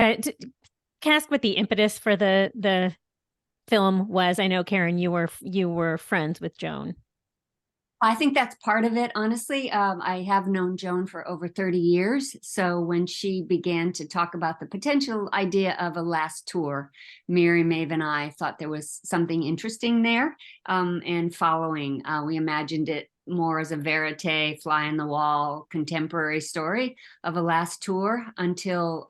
Can I ask what the impetus for the film was? I know, Karen, you were friends with Joan. I think that's part of it, honestly. I have known Joan for over 30 years. So when she began to talk about the potential idea of a last tour, Mary, Maeve, and I thought there was something interesting there. And following, we imagined it more as a verite, fly on the wall, contemporary story of a last tour until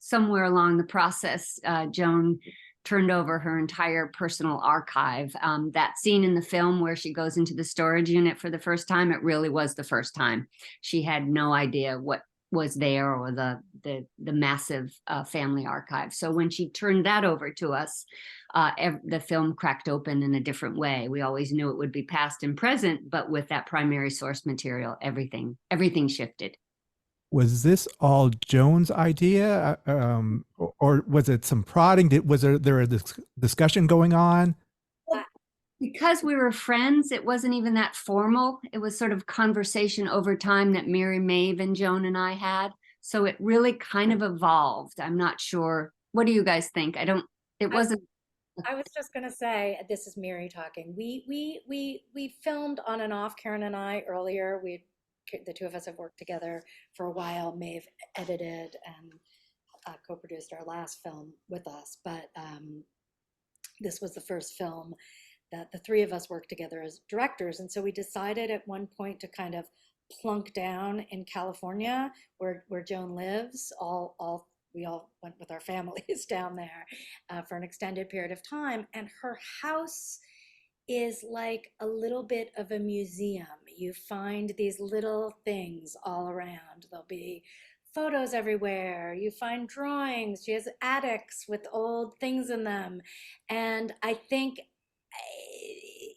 somewhere along the process, Joan turned over her entire personal archive. That scene in the film where she goes into the storage unit for the first time, it really was the first time. She had no idea what was there or the massive family archive. So when she turned that over to us, the film cracked open in a different way. We always knew it would be past and present, but with that primary source material, everything shifted. Was this all Joan's idea, or was it some prodding? Was there a discussion going on? Because we were friends, it wasn't even that formal. It was sort of conversation over time that Mary, Maeve, and Joan and I had. So it really kind of evolved. I'm not sure. What do you guys think? It wasn't. I was just gonna say, this is Mary talking. We filmed on and off, Karen and I earlier. The two of us have worked together for a while. Maeve edited and co-produced our last film with us, but this was the first film that the three of us worked together as directors. And so we decided at one point to kind of plunk down in California where Joan lives. We all went with our families down there for an extended period of time. And her house is like a little bit of a museum. You find these little things all around. There'll be photos everywhere. You find drawings. She has attics with old things in them. And I think,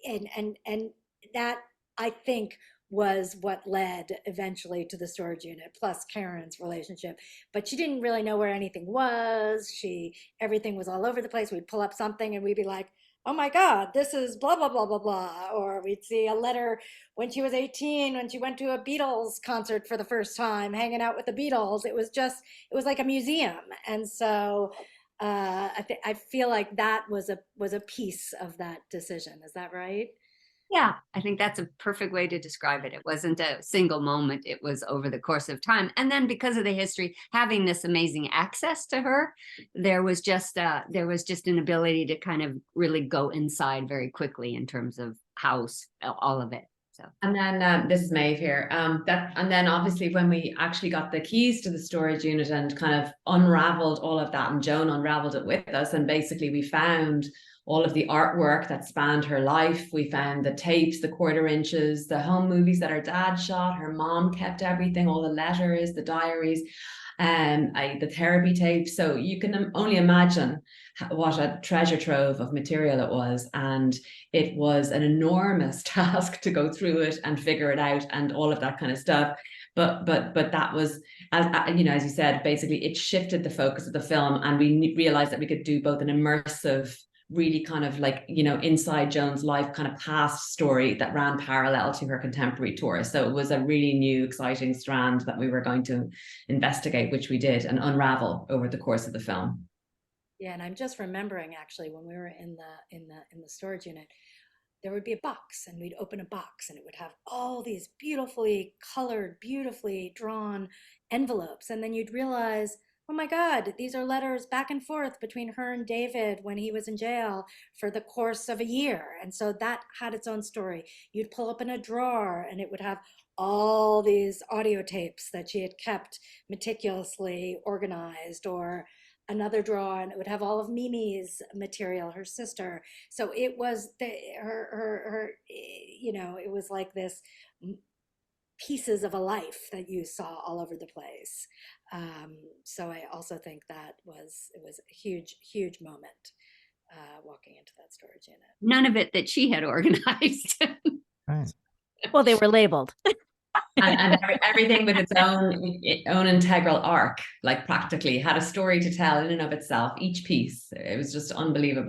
and that I think was what led eventually to the storage unit, plus Karen's relationship. But she didn't really know where anything was. Everything was all over the place. We'd pull up something and we'd be like, oh my God, this is blah, blah, blah, blah, blah. Or we'd see a letter when she was 18, when she went to a Beatles concert for the first time, hanging out with the Beatles. It was like a museum. And so I feel like that was a piece of that decision. Is that right? Yeah, I think that's a perfect way to describe it. It wasn't a single moment. It was over the course of time. And then because of the history, having this amazing access to her, there was just an ability to kind of really go inside very quickly in terms of house, all of it. So. And then this is Maeve here. And then obviously when we actually got the keys to the storage unit and kind of unraveled all of that, and Joan unraveled it with us, and basically we found all of the artwork that spanned her life. We found the tapes, the quarter inches, the home movies that her dad shot. Her mom kept everything, all the letters, the diaries, the therapy tapes. So you can only imagine what a treasure trove of material it was. And it was an enormous task to go through it and figure it out and all of that kind of stuff. But that was, as you said, basically it shifted the focus of the film, and we realized that we could do both an immersive, really kind of like, inside Joan's life kind of past story that ran parallel to her contemporary tour. So it was a really new, exciting strand that we were going to investigate, which we did, and unravel over the course of the film. Yeah, and I'm just remembering actually when we were in the storage unit, there would be a box, and we'd open a box and it would have all these beautifully colored, beautifully drawn envelopes. And then you'd realize, oh my God, these are letters back and forth between her and David when he was in jail for the course of a year. And so that had its own story. You'd pull open a drawer and it would have all these audio tapes that she had kept meticulously organized, or another drawer and it would have all of Mimi's material, her sister. So it was it was like this pieces of a life that you saw all over the place. So I also think it was a huge moment walking into that storage unit. None of it that she had organized. Right. Well, they were labeled. and everything with its own integral arc, like practically had a story to tell in and of itself, each piece. It was just unbelievable.